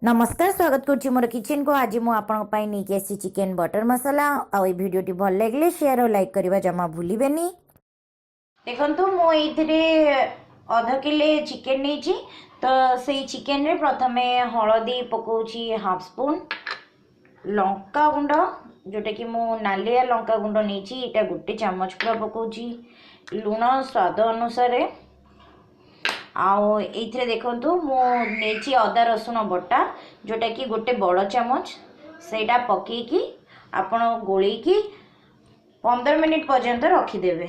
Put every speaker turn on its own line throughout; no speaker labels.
नमस्कार स्वागत करुच्ची मोर किचन को। आज मुझे नहीं आसी चिकेन बटर मसाला आ भिडियोटी भल लगे शेयर और लाइक करने जमा भूलें। देखु मुझे अध किले चिकेन नहीं तो से चिकेन रे प्रथमे हलदी पकाउची हाफ स्पून, लंका गुंड जोटा कि मु नालिया लंका गुंड नहीं इटा गोटे चामच पूरा पकाउची, लुण स्वाद अनुसार आउ ये देखु मुझे अदा रसुण बटा जोटा कि गोटे बड़ चामच सेटा पकईकी आपण गोली 15 मिनिट पर्यंत रखिदेवे।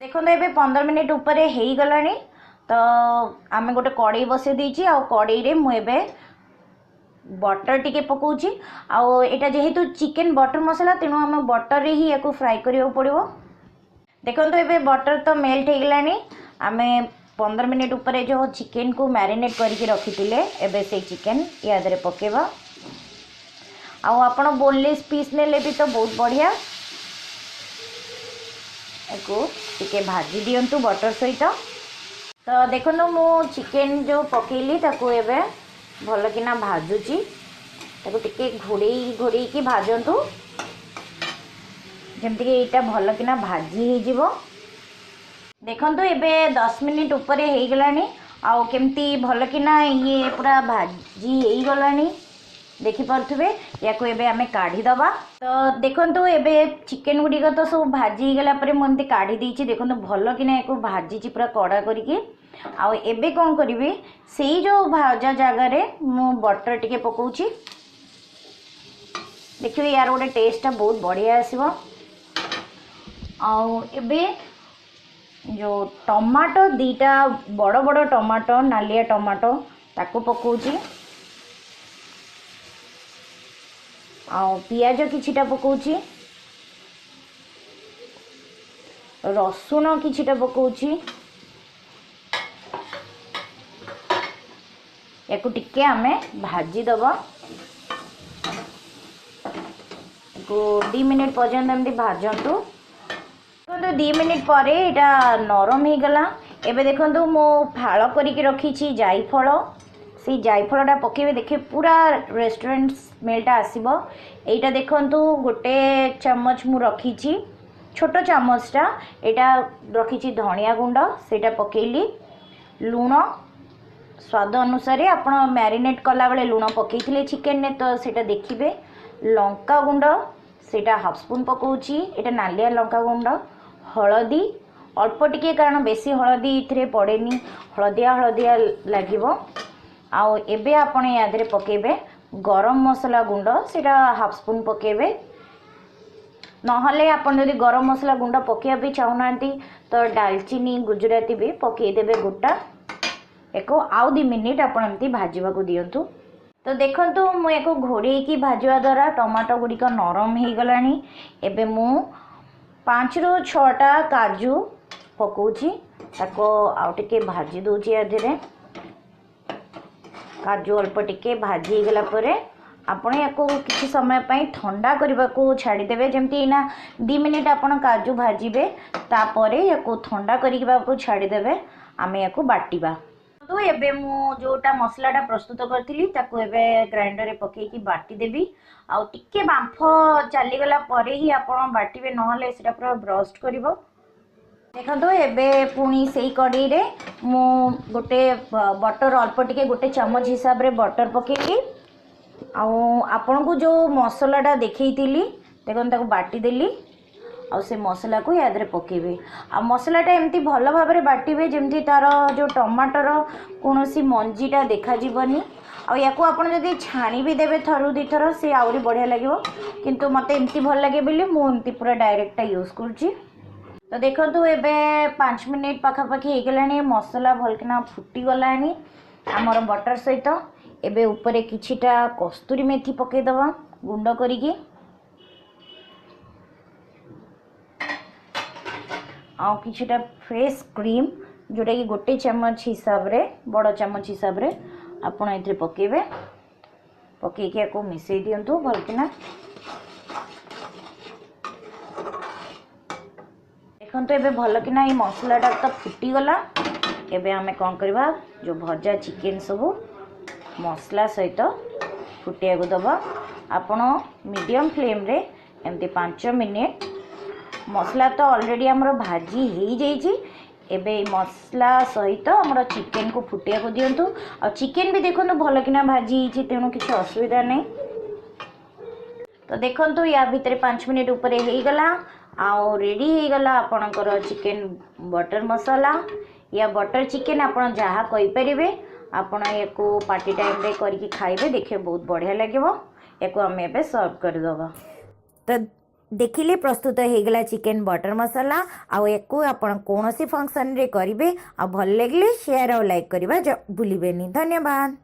देखो ये 15 मिनिट उपर हो गला तो आम गोटे कड़ाई बसई देची आ कड़ाई रे मुझे बटर टिके पकाउची आउ एटा जेहेतु चिकेन बटर मसाला तेणु आम बटर रे ही या फ्राए करिया पड़िबो। देखो तो ये बटर तो मेल्ट हो गलानी आम 15 मिनिट उपर जो चिकेन को मैरिनेट करके रखी एबे से चिकेन या पकेबा आउ आपण बोनलेस पीस नेले भी तो बहुत बढ़िया टिके भाजी दियंतु बटर सहित। तो देखो मु चिकेन जो पकेली ताको एबे भल किना भाजुची ताको टिके घोड़े घोड़े की भाजंतु जमती कि यहाँ भल किना भाजी हो जीवो। देखंतु एबे 10 मिनिट ऊपर हो गलानी आउ केमती भल किना ये पूरा भाजी हो गलानी देखि पार्थुबे। याको एबे आमे काढ़ी दबा। तो देखंतु एबे चिकेन गुडी तो सब भाजी गला परे मन्ते काढ़ी देछि। देखंतु भल किना याको भाजी छि पूरा कड़ा करिके आउ एबे कोन करिवे सेही जो भाजा जगह रे मु बटर टिके पकाउछि। देखिए यार गोटे टेस्ट बहुत बढ़िया आसीबो। आउ एबे जो टमाटो दीटा बड़ बड़ टमाटो नालिया टमाटो ताको पकाउछि आउ पियाज किछिटा पकाउछि, रसुण किछिटा पकाउछि, याकु टिके आमे भाजी दबा को 2 मिनिट पर्यंत एमती भाजंतु। तो 2 मिनिट पर यहाँ नरम हो गला। एबे देखंतु मो फाड़ करके रखी जायफल से जायफलटा पकेबे देखिए पूरा रेस्टोरेंट स्मेलटा आसीबो। एटा देखंतु गोटे चामच मु रखी छोट चामचटा एटा रखी धनिया गुंड सेटा पकेली, लुण स्वाद अनुसार आपण मैरिनेट कला बेले लुण पकेइथिले चिकेन ने तो सेटा देखिबे, लंका गुंड सेटा हाफ स्पून पकाउची एटा नालिया लंका गुंड, हलदी अल्प टिके कारण बेसी हलदी इथरे पड़ेनी हलदिया हलदिया लागिबो। आउ एबे आपण यादरे पकेबे गरम मसला गुंड सेटा हाफ स्पून पकेबे। नहले आपण यदि गरम मसला गुंड पकेया भी चाहुनांती तो दालचीनी गुजराती भी पके देबे गोटा। एको आउ 2 मिनिट आपण एमती भाजीबा को दियंतु। तो देखंतु मु एको घोड़े की भाजवा द्वारा टमाटो गुडी का नरम हो गलानी। एबे मु 5 ରୁ 6टा काजू पकाउची ताको आउ टिके भाजी दोची आधेरे। काजू अल्प टिके भाजी गला परे आपण याको किछि समय पई ठंडा करबा को छाडी देबे। जेमती ना 2 मिनिट आपण काजू भाजीबे तापरे याको ठंडा करिबा को छाडी देबे। आमे याको बाटीबा। तो एबे मु जोटा मसलाटा प्रस्तुत करथिली ताको एबे ग्राइंडर रे पकेई की बाटी देबी। आउ टिके बांफ चली गला परे ही आपण बाटीबे नहले सेटा पूरा ब्रस्ट करिवो। देखंतु एबे पुनी सेही कढ़ाई रे मु गोटे बटर अल्प टिके गोटे चामच हिसाब रे बटर पकेली आउ आपण को जो मसलाटा देखैतिली देखन ताको बाटी देली आउ से मसला को याद रे पकेबे। आ मसलाटा एमती भल भाव रे बाटीबे जेमती तार जो टमाटर कोनोसी मंजीटा देखा जीवनी। आ याको आपण जदि छाणी भी देबे थरु दी थर से आउरी बढ़िया लागिवो, किंतु मते एमती भल लागे बेली मु एमती पूरा डायरेक्ट यूज करची। तो देखंतु एबे 5 मिनिट पाखापाखी हो गलानी मसला भलकिना फुटी गलानी आमर बटर सहित। एबे ऊपर किछिटा कस्तूरी मेथी पके दबा गुंड करिकी आ किछिटा फ्रेश क्रीम जोटा कि गोटे चामच हिसाब रे बड़ चामच हिसाब रे आपण एथरे पकेबे। पकेकी को मिसई दियंतु भलकिना। देखंतु एबे भलकिना ई मसलाटा तो फुटी गला एबे आमे कौन करवा जो भजा चिकेन सबू मसला सहित फुटिया को दबा आपण मीडियम फ्लेम रे एमती 5 मिनिट मसला तो ऑलरेडी हमरो भाजी हो जाइए एबे मसला सहित हमरो चिकेन को फुटिया को दियंतु और चिकेन भी देखो भल किना भाजी होती तेणु किसी असुविधा नहीं। तो देखो या भितर 5 मिनिट ऊपर हो गला आउ रेडी हो गला आपणकर चिकेन बटर मसाला या बटर चिकेन आपण जहाँ कहींपारे आपण या पार्टी टाइम रे करके खाइबे देखिए बहुत बढ़िया लगे या आम एबे सर्व करदबा। तो देखिले प्रस्तुत हो गला चिकेन बटर मसाला आउ याकू आपण कौन फंक्शन रे करेंगे आ भल लगे शेयर और लाइक करवा भूलें। धन्यवाद।